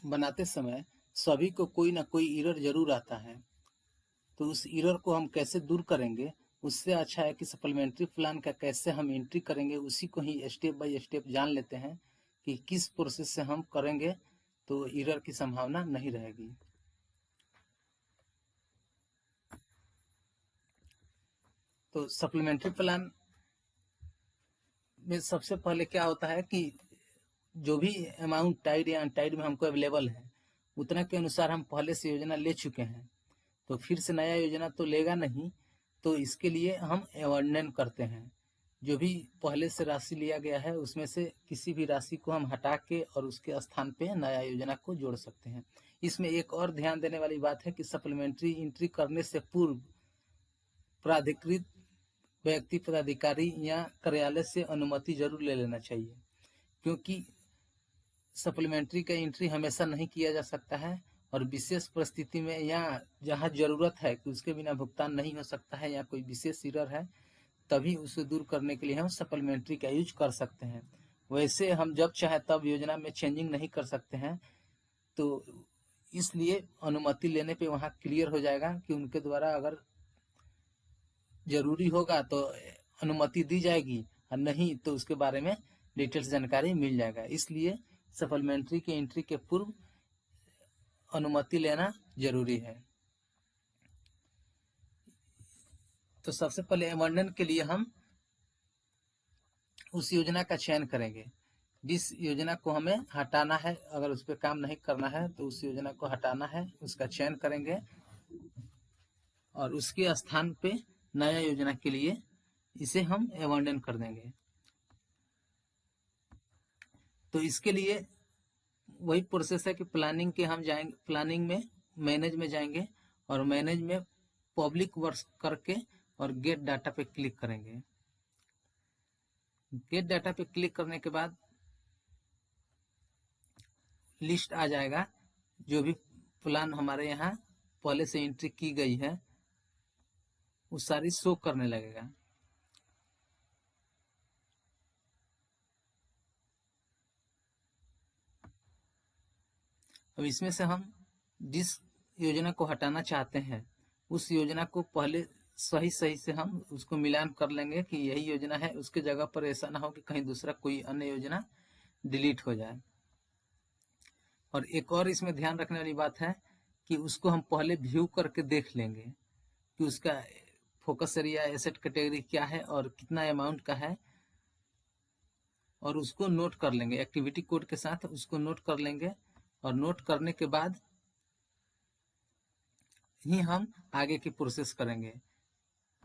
बनाते समय सभी को कोई ना कोई एरर जरूर आता है, तो उस एरर को हम कैसे दूर करेंगे, उससे अच्छा है कि सप्लीमेंट्री प्लान का कैसे हम एंट्री करेंगे उसी को ही स्टेप बाय स्टेप जान लेते हैं कि किस प्रोसेस से हम करेंगे तो एरर की संभावना नहीं रहेगी। तो सप्लीमेंट्री प्लान में सबसे पहले क्या होता है कि जो भी अमाउंट टाइड या अनटाइड में हमको अवेलेबल है उतना के अनुसार हम पहले से योजना ले चुके हैं, तो फिर से नया योजना तो लेगा नहीं, तो इसके लिए हम अवॉर्डन करते हैं। जो भी पहले से राशि लिया गया है उसमें से किसी भी राशि को हम हटा के और उसके स्थान पे नया योजना को जोड़ सकते हैं। इसमें एक और ध्यान देने वाली बात है कि सप्लीमेंट्री एंट्री करने से पूर्व प्राधिकृत व्यक्ति, पदाधिकारी या कार्यालय से अनुमति जरूर ले लेना चाहिए, क्योंकि सप्लीमेंट्री का एंट्री हमेशा नहीं किया जा सकता है और विशेष परिस्थिति में या जहाँ जरूरत है कि उसके बिना भुगतान नहीं हो सकता है या कोई विशेष एरर है, तभी उसे दूर करने के लिए हम सप्लीमेंट्री का यूज कर सकते हैं। वैसे हम जब चाहे तब योजना में चेंजिंग नहीं कर सकते हैं, तो इसलिए अनुमति लेने पे वहाँ क्लियर हो जाएगा कि उनके द्वारा अगर जरूरी होगा तो अनुमति दी जाएगी और नहीं तो उसके बारे में डिटेल्स जानकारी मिल जाएगा। इसलिए सप्लीमेंट्री के एंट्री के पूर्व अनुमति लेना जरूरी है। तो सबसे पहले अवॉर्डन के लिए हम उस योजना का चयन करेंगे जिस योजना को हमें हटाना है। अगर उस पर काम नहीं करना है तो उस योजना को हटाना है, उसका चयन करेंगे और उसके स्थान पे नया योजना के लिए इसे हम अवॉर्डन कर देंगे। तो इसके लिए वही प्रोसेस है कि प्लानिंग के हम जाएंगे, प्लानिंग में मैनेज में जाएंगे और मैनेज में पब्लिक वर्क्स करके और गेट डाटा पे क्लिक करेंगे। गेट डाटा पे क्लिक करने के बाद लिस्ट आ जाएगा, जो भी प्लान हमारे यहाँ पहले से एंट्री की गई है वो सारी शो करने लगेगा। अब इसमें से हम जिस योजना को हटाना चाहते हैं उस योजना को पहले सही से हम उसको मिलान कर लेंगे कि यही योजना है, उसके जगह पर ऐसा ना हो कि कहीं दूसरा कोई अन्य योजना डिलीट हो जाए। और एक और इसमें ध्यान रखने वाली बात है कि उसको हम पहले व्यू करके देख लेंगे कि उसका फोकस एरिया, एसेट कैटेगरी क्या है और कितना अमाउंट का है, और उसको नोट कर लेंगे एक्टिविटी कोड के साथ, उसको नोट कर लेंगे और नोट करने के बाद ही हम आगे की प्रोसेस करेंगे।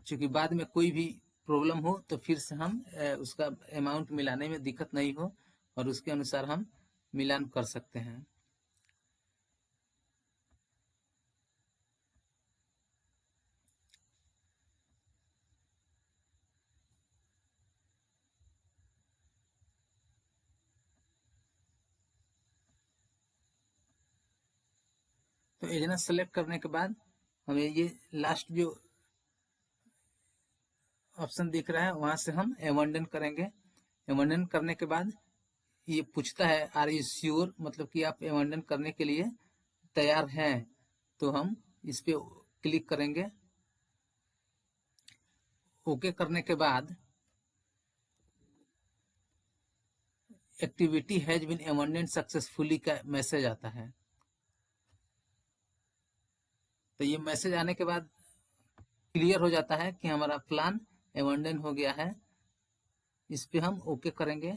क्योंकि बाद में कोई भी प्रॉब्लम हो तो फिर से हम उसका अमाउंट मिलाने में दिक्कत नहीं हो और उसके अनुसार हम मिलान कर सकते हैं। तो योजना सेलेक्ट करने के बाद हमें ये लास्ट जो ऑप्शन दिख रहा है वहां से हम अबंडन करेंगे। अबंडन करने के बाद ये पूछता है आर यू श्योर, मतलब कि आप अबंडन करने के लिए तैयार हैं, तो हम इस पे क्लिक करेंगे। ओके करने के बाद activity has been abandon successfully का मैसेज आता है। तो ये मैसेज आने के बाद क्लियर हो जाता है कि हमारा प्लान अबंडन हो गया है। इस पे हम ओके करेंगे।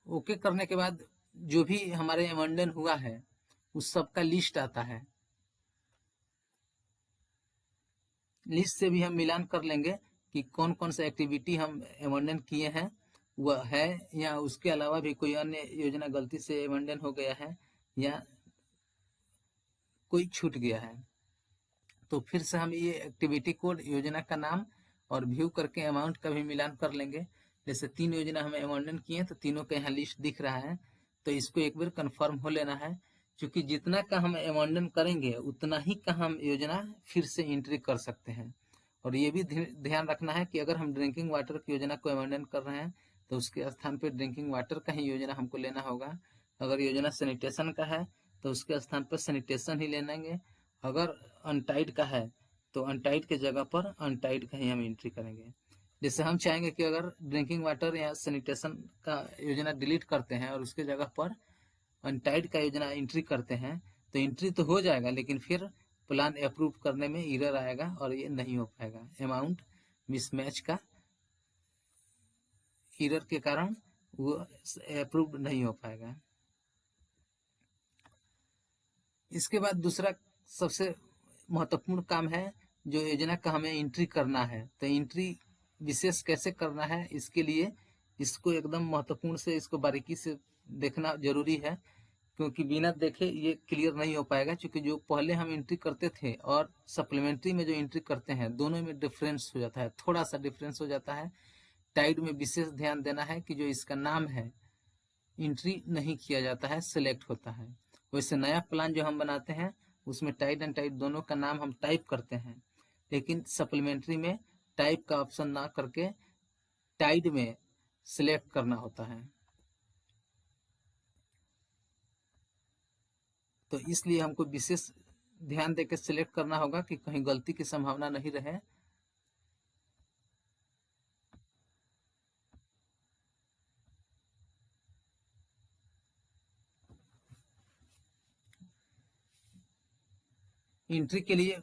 ओके करने के बाद जो भी हमारे अबंडन हुआ है उस सब का लिस्ट आता है। लिस्ट से भी हम मिलान कर लेंगे कि कौन कौन सा एक्टिविटी हम अबंडन किए हैं वह है या उसके अलावा भी कोई अन्य योजना गलती से अबंडन हो गया है या कोई छूट गया है। तो फिर से हम ये एक्टिविटी कोड, योजना का नाम और व्यू करके अमाउंट का भी मिलान कर लेंगे। जैसे 3 योजना हमें अबंडन किए तो तीनों का यहाँ लिस्ट दिख रहा है, तो इसको एक बार कंफर्म हो लेना है, क्योंकि जितना का हम अबंडन करेंगे उतना ही का हम योजना फिर से एंट्री कर सकते हैं। और ये भी ध्यान रखना है कि अगर हम ड्रिंकिंग वाटर की योजना को अबंडन कर रहे हैं तो उसके स्थान पर ड्रिंकिंग वाटर का ही योजना हमको लेना होगा, अगर योजना सैनिटेशन का है तो उसके स्थान पर सैनिटेशन ही ले लेंगे। अगर अनटाइड का है तो अनटाइड के जगह पर अनटाइड का ही हम एंट्री करेंगे। जैसे हम चाहेंगे कि अगर ड्रिंकिंग वाटर या सैनिटेशन का योजना डिलीट करते हैं और उसके जगह पर अनटाइड का योजना एंट्री करते हैं, तो एंट्री तो हो जाएगा लेकिन फिर प्लान अप्रूव करने में एरर आएगा और ये नहीं हो पाएगा। अमाउंट मिसमैच का एरर के कारण वो अप्रूव नहीं हो पाएगा। इसके बाद दूसरा सबसे महत्वपूर्ण काम है जो योजना का हमें एंट्री करना है। तो एंट्री विशेष कैसे करना है, इसके लिए इसको एकदम महत्वपूर्ण से इसको बारीकी से देखना जरूरी है, क्योंकि बिना देखे ये क्लियर नहीं हो पाएगा। क्योंकि जो पहले हम एंट्री करते थे और सप्लीमेंट्री में जो एंट्री करते हैं, दोनों में डिफरेंस हो जाता है, थोड़ा सा डिफरेंस हो जाता है। टाइड में विशेष ध्यान देना है कि जो इसका नाम है एंट्री नहीं किया जाता है, सिलेक्ट होता है। वैसे नया प्लान जो हम बनाते हैं उसमें टाइड एंड टाइड दोनों का नाम हम टाइप करते हैं, लेकिन सप्लीमेंट्री में टाइप का ऑप्शन ना करके टाइड में सिलेक्ट करना होता है। तो इसलिए हमको विशेष ध्यान देकर सिलेक्ट करना होगा कि कहीं गलती की संभावना नहीं रहे। एंट्री के लिए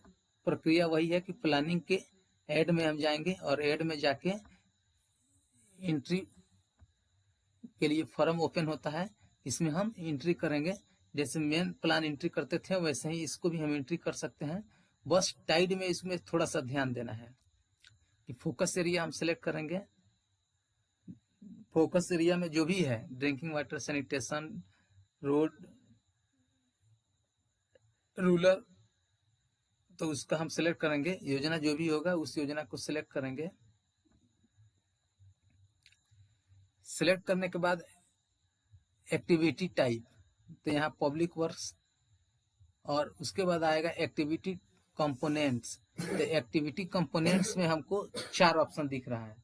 प्रक्रिया वही है कि प्लानिंग के ऐड में हम जाएंगे और ऐड में जाके एंट्री के लिए फॉर्म ओपन होता है, इसमें हम एंट्री करेंगे। जैसे मेन प्लान एंट्री करते थे वैसे ही इसको भी हम एंट्री कर सकते हैं। बस टाइड में इसमें थोड़ा सा ध्यान देना है कि फोकस एरिया हम सिलेक्ट करेंगे। फोकस एरिया में जो भी है drinking water, sanitation, road, rural, तो उसका हम सिलेक्ट करेंगे। योजना जो भी होगा उस योजना को सिलेक्ट करेंगे। सिलेक्ट करने के बाद एक्टिविटी टाइप, तो यहाँ पब्लिक वर्क्स, और उसके बाद आएगा एक्टिविटी कंपोनेंट्स। तो एक्टिविटी कंपोनेंट्स में हमको 4 ऑप्शन दिख रहा है।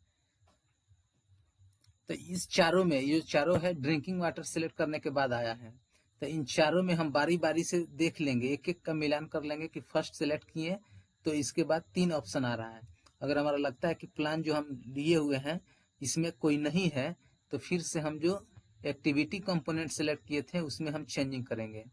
तो इस चारों में, ये चारों है ड्रिंकिंग वाटर सिलेक्ट करने के बाद आया है। तो इन चारों में हम बारी बारी से देख लेंगे, एक एक का मिलान कर लेंगे कि फर्स्ट सिलेक्ट किए तो इसके बाद 3 ऑप्शन आ रहा है। अगर हमारा लगता है कि प्लान जो हम लिए हुए हैं इसमें कोई नहीं है, तो फिर से हम जो एक्टिविटी कंपोनेंट सिलेक्ट किए थे उसमें हम चेंजिंग करेंगे।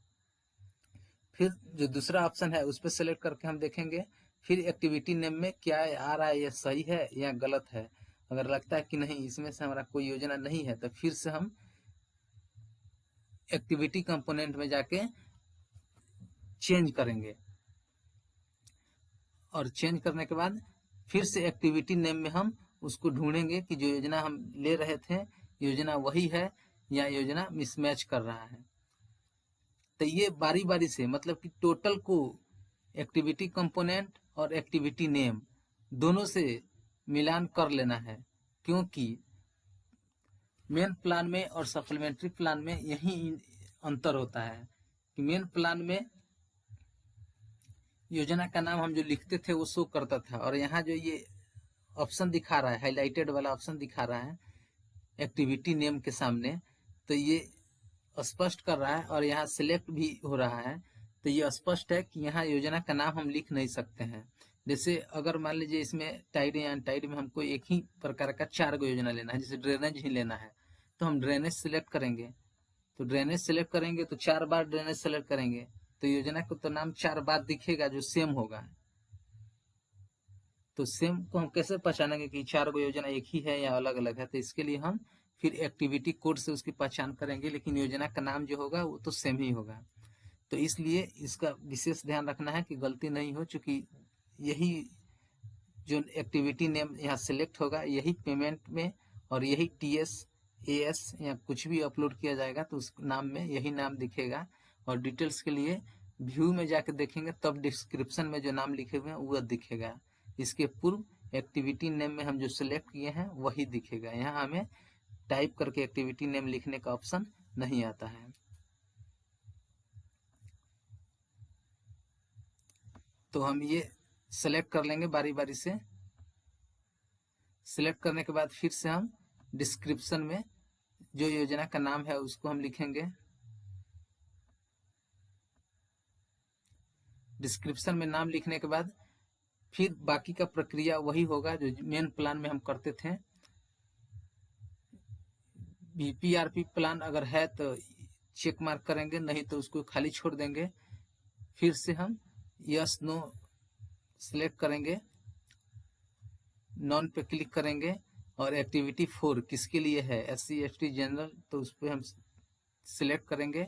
फिर जो दूसरा ऑप्शन है उस पर सिलेक्ट करके हम देखेंगे फिर एक्टिविटी नेम में क्या आ रहा है, ये सही है या गलत है। अगर लगता है कि नहीं इसमें से हमारा कोई योजना नहीं है, तो फिर से हम एक्टिविटी कंपोनेंट में जाके चेंज करेंगे। और चेंज करने के बाद फिर से एक्टिविटी नेम में हम उसको ढूंढेंगे कि जो योजना हम ले रहे थे योजना वही है या योजना मिसमैच कर रहा है। तो ये बारी बारी से, मतलब कि टोटल को एक्टिविटी कंपोनेंट और एक्टिविटी नेम दोनों से मिलान कर लेना है, क्योंकि मेन प्लान में और सप्लीमेंट्री प्लान में यही अंतर होता है कि मेन प्लान में योजना का नाम हम जो लिखते थे वो शो करता था, और यहाँ जो ये ऑप्शन दिखा रहा है, हाईलाइटेड वाला ऑप्शन दिखा रहा है एक्टिविटी नेम के सामने, तो ये स्पष्ट कर रहा है और यहाँ सिलेक्ट भी हो रहा है। तो ये स्पष्ट है कि यहाँ योजना का नाम हम लिख नहीं सकते हैं। जैसे अगर मान लीजिए इसमें टाइड या अनटाइड में हमको एक ही प्रकार का 4 गो योजना लेना है, जैसे ड्रेनेज ही लेना है, तो हम ड्रेनेज सिलेक्ट करेंगे। तो ड्रेनेज सिलेक्ट करेंगे तो 4 बार ड्रेनेज सिलेक्ट करेंगे, तो योजना को तो नाम 4 बार दिखेगा जो सेम होगा। तो सेम को हम कैसे पहचानेंगे कि 4 गो योजना एक ही है या अलग अलग है? तो इसके लिए हम फिर एक्टिविटी कोड से उसकी पहचान करेंगे, लेकिन योजना का नाम जो होगा वो तो सेम ही होगा। तो इसलिए इसका विशेष ध्यान रखना है कि गलती नहीं हो, चूंकि यही जो एक्टिविटी नेम यहाँ सिलेक्ट होगा यही पेमेंट में और यही TS AS या कुछ भी अपलोड किया जाएगा तो उस नाम में यही नाम दिखेगा। और डिटेल्स के लिए व्यू में जाके देखेंगे तब डिस्क्रिप्शन में जो नाम लिखे हुए हैं वो दिखेगा। इसके पूर्व एक्टिविटी नेम में हम जो सिलेक्ट किए हैं वही दिखेगा। यहाँ हमें टाइप करके एक्टिविटी नेम लिखने का ऑप्शन नहीं आता है। तो हम ये सेलेक्ट कर लेंगे बारी बारी से। सिलेक्ट करने के बाद फिर से हम डिस्क्रिप्शन में जो योजना का नाम है उसको हम लिखेंगे। डिस्क्रिप्शन में नाम लिखने के बाद फिर बाकी का प्रक्रिया वही होगा जो मेन प्लान में हम करते थे। बीपीआरपी प्लान अगर है तो चेक मार्क करेंगे, नहीं तो उसको खाली छोड़ देंगे। फिर से हम यस नो सिलेक्ट करेंगे, नॉन पे क्लिक करेंगे और एक्टिविटी 4 किसके लिए है, SC ST जनरल, तो उस पर हम सिलेक्ट करेंगे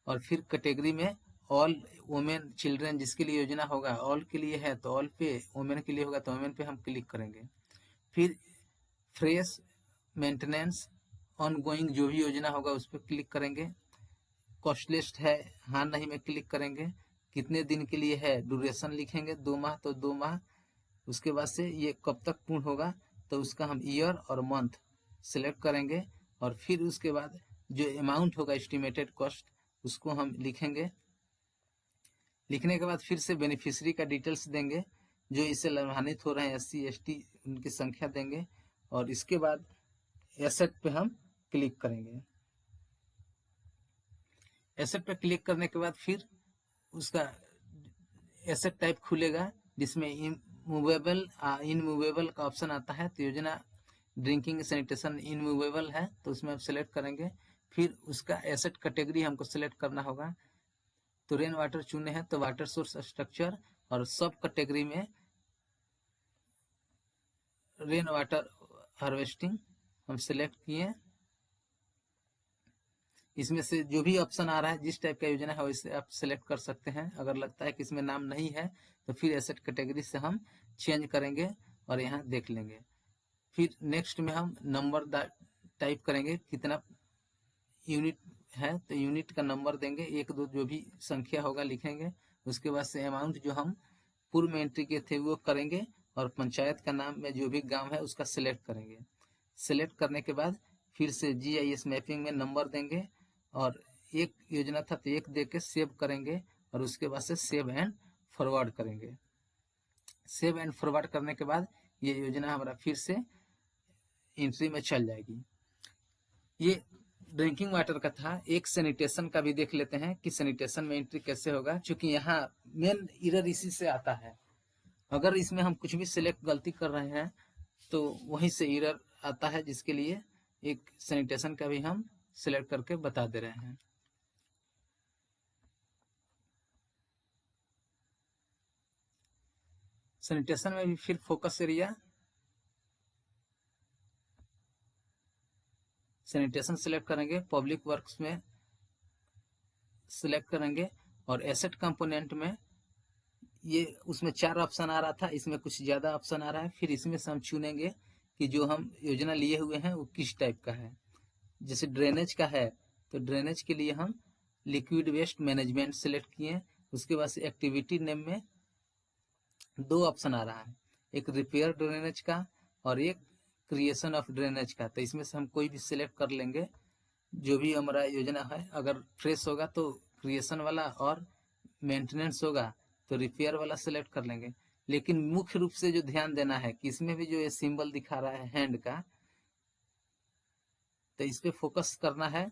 और फिर कैटेगरी में ऑल वुमेन चिल्ड्रन जिसके लिए योजना होगा ऑल के लिए है तो ऑल पे, वुमेन के लिए होगा तो वुमेन पे हम क्लिक करेंगे। फिर फ्रेश मेंटेनेंस ऑन गोइंग जो भी योजना होगा उस पर क्लिक करेंगे। कॉस्टलिस्ट है हाँ नहीं में क्लिक करेंगे। कितने दिन के लिए है, ड्यूरेशन लिखेंगे 2 माह तो 2 माह। उसके बाद से ये कब तक पूर्ण होगा तो उसका हम ईयर और मंथ सिलेक्ट करेंगे और फिर उसके बाद जो अमाउंट होगा एस्टिमेटेड कॉस्ट उसको हम लिखेंगे। लिखने के बाद फिर से बेनिफिशियरी का डिटेल्स देंगे, जो इससे लाभान्वित हो रहे हैं SC ST उनकी संख्या देंगे और इसके बाद एसेट पे हम क्लिक करेंगे। एसेट पे क्लिक करने के बाद फिर उसका एसेट टाइप खुलेगा जिसमें इमूवेबल इनमूवेबल का ऑप्शन आता है। तो योजना ड्रिंकिंग सैनिटेशन इनमूवेबल है तो उसमें हम सिलेक्ट करेंगे। फिर उसका एसेट कैटेगरी हमको सिलेक्ट करना होगा। तो रेन वाटर चुने हैं तो वाटर सोर्स स्ट्रक्चर और सब कैटेगरी में रेन वाटर हार्वेस्टिंग हम सिलेक्ट किए। इसमें से जो भी ऑप्शन आ रहा है जिस टाइप का योजना है वैसे आप सिलेक्ट कर सकते हैं। अगर लगता है कि इसमें नाम नहीं है तो फिर एसेट कैटेगरी से हम चेंज करेंगे और यहाँ देख लेंगे। फिर नेक्स्ट में हम नंबर टाइप करेंगे, कितना यूनिट है तो यूनिट का नंबर देंगे, 1 2 जो भी संख्या होगा लिखेंगे। उसके बाद से अमाउंट जो हम पूर्व में एंट्री किए थे वो करेंगे और पंचायत का नाम में जो भी गांव है उसका सिलेक्ट करेंगे। सिलेक्ट करने के बाद फिर से GIS मैपिंग में नंबर देंगे और एक योजना था तो 1 दे के सेव करेंगे और उसके बाद से सेव एंड फॉरवर्ड करेंगे। सेव एंड फॉरवर्ड करने के बाद ये योजना हमारा फिर से एंट्री में चल जाएगी। ये ड्रिंकिंग वाटर का था। एक सैनिटेशन का भी देख लेते हैं कि सैनिटेशन में एंट्री कैसे होगा, क्योंकि यहाँ मेन एरर इसी से आता है। अगर इसमें हम कुछ भी सिलेक्ट गलती कर रहे हैं तो वहीं से एरर आता है, जिसके लिए एक सैनिटेशन का भी हम सिलेक्ट करके बता दे रहे हैं। सैनिटेशन में भी फिर फोकस एरिया सैनिटेशन सिलेक्ट करेंगे, पब्लिक वर्क्स में सिलेक्ट करेंगे और एसेट कंपोनेंट में ये उसमें 4 ऑप्शन आ रहा था, इसमें कुछ ज्यादा ऑप्शन आ रहा है। फिर इसमें से हम चुनेंगे कि जो हम योजना लिए हुए हैं वो किस टाइप का है। जैसे ड्रेनेज का है तो ड्रेनेज के लिए हम लिक्विड वेस्ट मैनेजमेंट सिलेक्ट किए। उसके बाद से एक्टिविटी नेम में 2 ऑप्शन आ रहा है, एक रिपेयर ड्रेनेज का और एक क्रिएशन ऑफ ड्रेनेज का। तो इसमें से हम कोई भी सिलेक्ट कर लेंगे जो भी हमारा योजना है। अगर फ्रेश होगा तो क्रिएशन वाला और मेंटेनेंस होगा तो रिपेयर वाला सिलेक्ट कर लेंगे। लेकिन मुख्य रूप से जो ध्यान देना है कि इसमें भी जो ये सिंबल दिखा रहा है हैंड का, तो इस पे फोकस करना है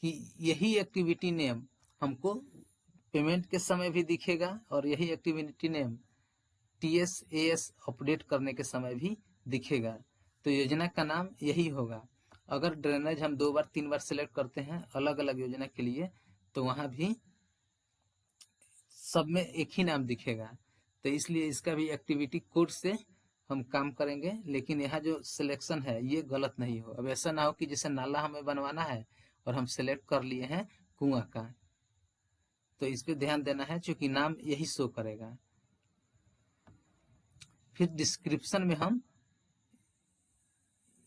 कि यही एक्टिविटी नेम हमको पेमेंट के समय भी दिखेगा और यही एक्टिविटी नेम TS-AS अपडेट करने के समय भी दिखेगा। तो योजना का नाम यही होगा। अगर ड्रेनेज हम 2 बार 3 बार सिलेक्ट करते हैं अलग अलग योजना के लिए तो वहां भी सब में एक ही नाम दिखेगा। तो इसलिए इसका भी एक्टिविटी कोड से हम काम करेंगे। लेकिन यहाँ जो सिलेक्शन है ये गलत नहीं हो। अब ऐसा ना हो कि जैसे नाला हमें बनवाना है और हम सिलेक्ट कर लिए हैं कुआं का, तो इस पे ध्यान देना है क्योंकि नाम यही शो करेगा। फिर डिस्क्रिप्शन में हम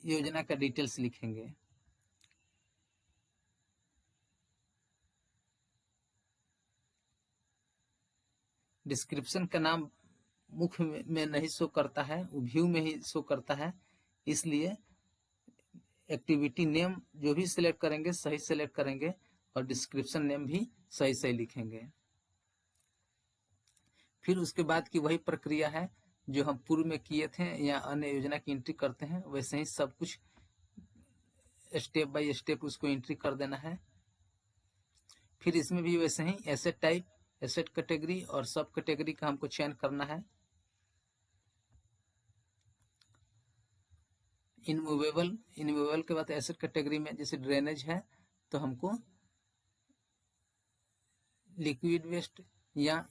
योजना का डिटेल्स लिखेंगे। डिस्क्रिप्शन का नाम मुख्य में नहीं शो करता है, वो व्यू में ही शो करता है। इसलिए एक्टिविटी नेम जो भी सिलेक्ट करेंगे सही सिलेक्ट करेंगे और डिस्क्रिप्शन नेम भी सही सही लिखेंगे। फिर उसके बाद की वही प्रक्रिया है जो हम पूर्व में किए थे या अन्य योजना की एंट्री करते हैं, वैसे ही सब कुछ स्टेप बाय स्टेप उसको एंट्री कर देना है। फिर इसमें भी वैसे ही एसेट टाइप एसेट कैटेगरी और सब कैटेगरी का हमको चयन करना है। इनमूवेबल के बाद एसेट कैटेगरी में जैसे ड्रेनेज है तो हमको लिक्विड वेस्ट या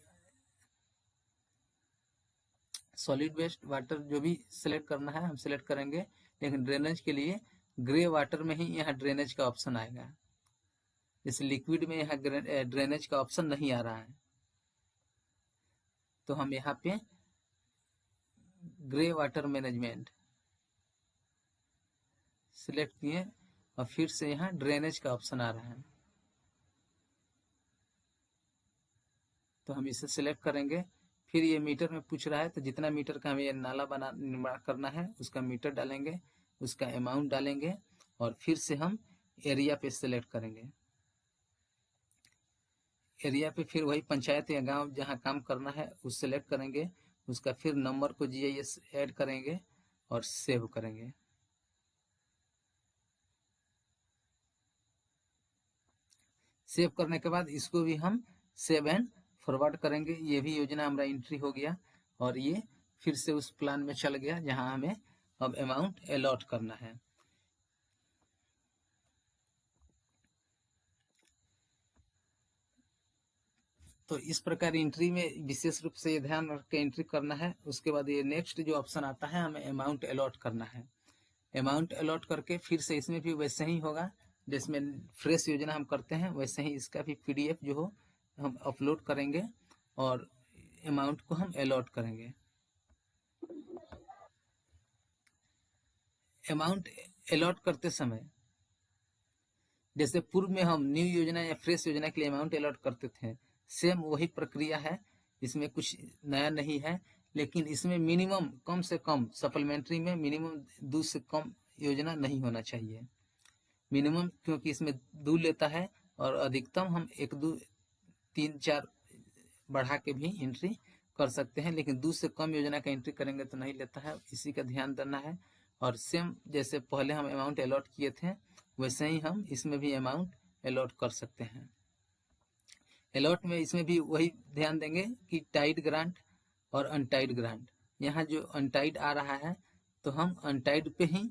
सॉलिड वेस्ट वाटर जो भी सिलेक्ट करना है हम सिलेक्ट करेंगे, लेकिन ड्रेनेज के लिए ग्रे वाटर में ही यहाँ ड्रेनेज का ऑप्शन आएगा। जैसे लिक्विड में यहाँ ड्रेनेज का ऑप्शन नहीं आ रहा है, तो हम यहाँ पे ग्रे वाटर मैनेजमेंट सिलेक्ट किए और फिर से यहाँ ड्रेनेज का ऑप्शन आ रहा है, तो हम इसे सिलेक्ट करेंगे। फिर ये मीटर में पूछ रहा है, तो जितना मीटर का हमें ये नाला निर्माण करना है उसका मीटर डालेंगे, उसका अमाउंट डालेंगे और फिर से हम एरिया पे सिलेक्ट करेंगे। एरिया पे फिर वही पंचायत या गांव जहां काम करना है उस सिलेक्ट करेंगे, उसका फिर नंबर को GIS ऐड करेंगे और सेव करेंगे। सेव करने के बाद इसको भी हम सेव एंड फॉरवर्ड करेंगे। ये भी योजना हमारा एंट्री हो गया और ये फिर से उस प्लान में चल गया जहां हमें अब अमाउंट अलॉट करना है। तो इस प्रकार एंट्री में विशेष रूप से ये ध्यान रख के एंट्री करना है। उसके बाद ये नेक्स्ट जो ऑप्शन आता है हमें अमाउंट अलॉट करना है। अमाउंट अलॉट करके फिर से इसमें भी वैसे ही होगा जिसमें फ्रेश योजना हम करते हैं, वैसे ही इसका भी PDF जो हो हम अपलोड करेंगे और अमाउंट को हम अलॉट करेंगे। अमाउंट अलॉट करते समय जैसे पूर्व में हम न्यू योजना या फ्रेश योजना के लिए अमाउंट अलॉट करते थे, सेम वही प्रक्रिया है, इसमें कुछ नया नहीं है, लेकिन इसमें मिनिमम कम से कम सप्लीमेंट्री में मिनिमम 2 से कम योजना नहीं होना चाहिए। मिनिमम क्योंकि इसमें 2 लेता है और अधिकतम हम 1 2 3 4 बढ़ा के भी एंट्री कर सकते हैं, लेकिन 2 से कम योजना का एंट्री करेंगे तो नहीं लेता है, इसी का ध्यान देना है। और सेम जैसे पहले हम अमाउंट अलॉट किए थे वैसे ही हम इसमें भी अमाउंट अलॉट कर सकते हैं। अलॉट में इसमें भी वही ध्यान देंगे कि टाइड ग्रांट और अनटाइड ग्रांट। यहाँ जो अनटाइड आ रहा है तो हम अनटाइड पे ही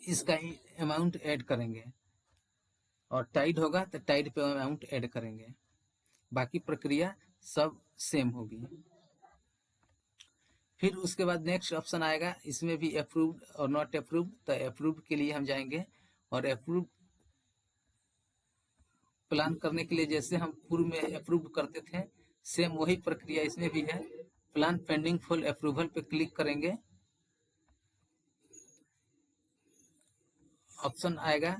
इसका अमाउंट ऐड करेंगे और टाइड होगा तो टाइड पे अमाउंट ऐड करेंगे। बाकी प्रक्रिया सब सेम होगी। फिर उसके बाद नेक्स्ट ऑप्शन आएगा, इसमें भी अप्रूव्ड और नॉट अप्रूव्ड। तो अप्रूव्ड के लिए हम जाएंगे और अप्रूव्ड प्लान करने के लिए जैसे हम पूर्व में अप्रूव करते थे सेम वही प्रक्रिया इसमें भी है। प्लान पेंडिंग फुल अप्रूवल पे क्लिक करेंगे, ऑप्शन आएगा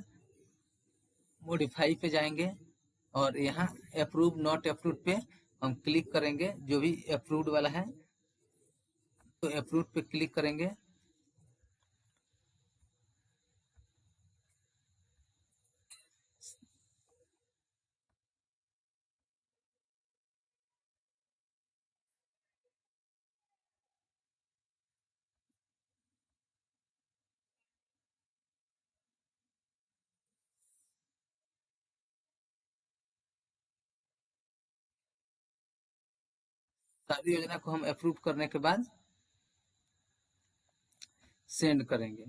मॉडिफाई पे जाएंगे और यहाँ अप्रूव नॉट अप्रूव पे हम क्लिक करेंगे। जो भी अप्रूव्ड वाला है तो अप्रूव पे क्लिक करेंगे। सारी योजना को हम अप्रूव करने के बाद सेंड करेंगे।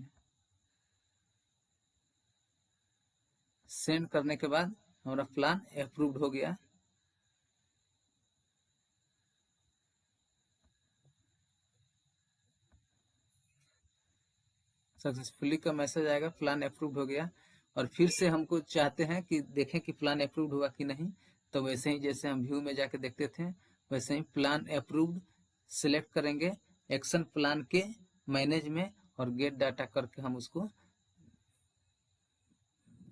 सेंड करने के बाद हमारा प्लान अप्रूव्ड हो गया। सक्सेसफुली का मैसेज आएगा, प्लान अप्रूव्ड हो गया। और फिर से हमको चाहते हैं कि देखें कि प्लान अप्रूव्ड हुआ कि नहीं, तो वैसे ही जैसे हम व्यू में जाके देखते थे वैसे ही प्लान अप्रूव्ड सिलेक्ट करेंगे एक्शन प्लान के मैनेज में और गेट डाटा करके हम उसको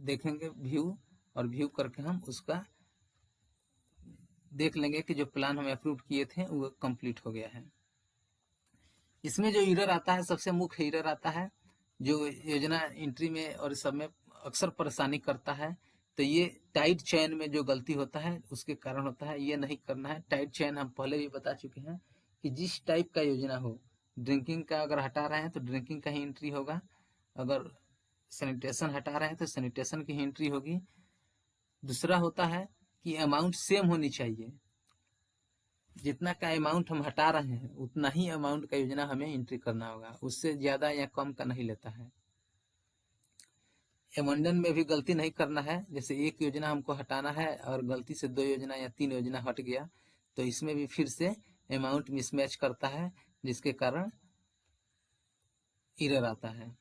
देखेंगे व्यू, और व्यू करके हम उसका देख लेंगे कि जो प्लान हम अप्रूव किए थे वो कंप्लीट हो गया है। इसमें जो एरर आता है, सबसे मुख्य एरर आता है जो योजना एंट्री में और सब में अक्सर परेशानी करता है, तो ये टाइट चयन में जो गलती होता है उसके कारण होता है। ये नहीं करना है। टाइट चयन हम पहले भी बता चुके हैं कि जिस टाइप का योजना हो, ड्रिंकिंग का अगर हटा रहे हैं तो ड्रिंकिंग का ही एंट्री होगा, अगर सैनिटेशन हटा रहे हैं तो सैनिटेशन की ही एंट्री होगी। दूसरा होता है कि कि अमाउंट सेम होनी चाहिए। जितना का अमाउंट हम हटा रहे हैं उतना ही अमाउंट का योजना हमें एंट्री करना होगा, उससे ज्यादा या कम का नहीं लेता है। एमंडन में भी गलती नहीं करना है, जैसे एक योजना हमको हटाना है और गलती से 2 योजना या 3 योजना हट गया तो इसमें भी फिर से अमाउंट मिसमैच करता है, जिसके कारण एरर आता है।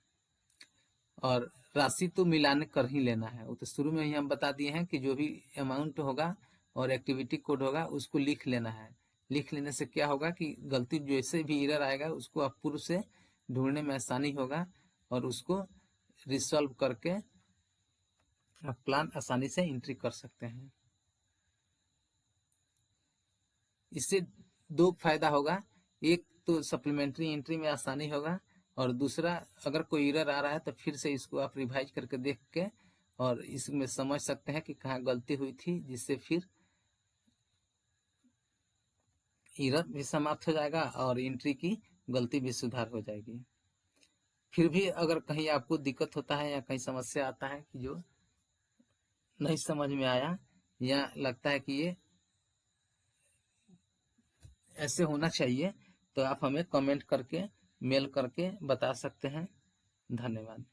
और राशि तो मिलाने कर ही लेना है, वो तो शुरू में ही हम बता दिए हैं कि जो भी अमाउंट होगा और एक्टिविटी कोड होगा उसको लिख लेना है। लिख लेने से क्या होगा कि गलती जैसे भी एरर आएगा उसको आप पूर्व से ढूंढने में आसानी होगा और उसको रिसॉल्व करके आप प्लान आसानी से एंट्री कर सकते हैं। इससे 2 फायदा होगा, एक तो सप्लीमेंट्री एंट्री में आसानी होगा और दूसरा अगर कोई एरर आ रहा है तो फिर से इसको आप रिवाइज करके देख के और इसमें समझ सकते हैं कि कहाँ गलती हुई थी, जिससे फिर एरर भी समाप्त हो जाएगा और एंट्री की गलती भी सुधार हो जाएगी। फिर भी अगर कहीं आपको दिक्कत होता है या कहीं समस्या आता है कि जो नहीं समझ में आया या लगता है कि ये ऐसे होना चाहिए, तो आप हमें कमेंट करके मेल करके बता सकते हैं। धन्यवाद।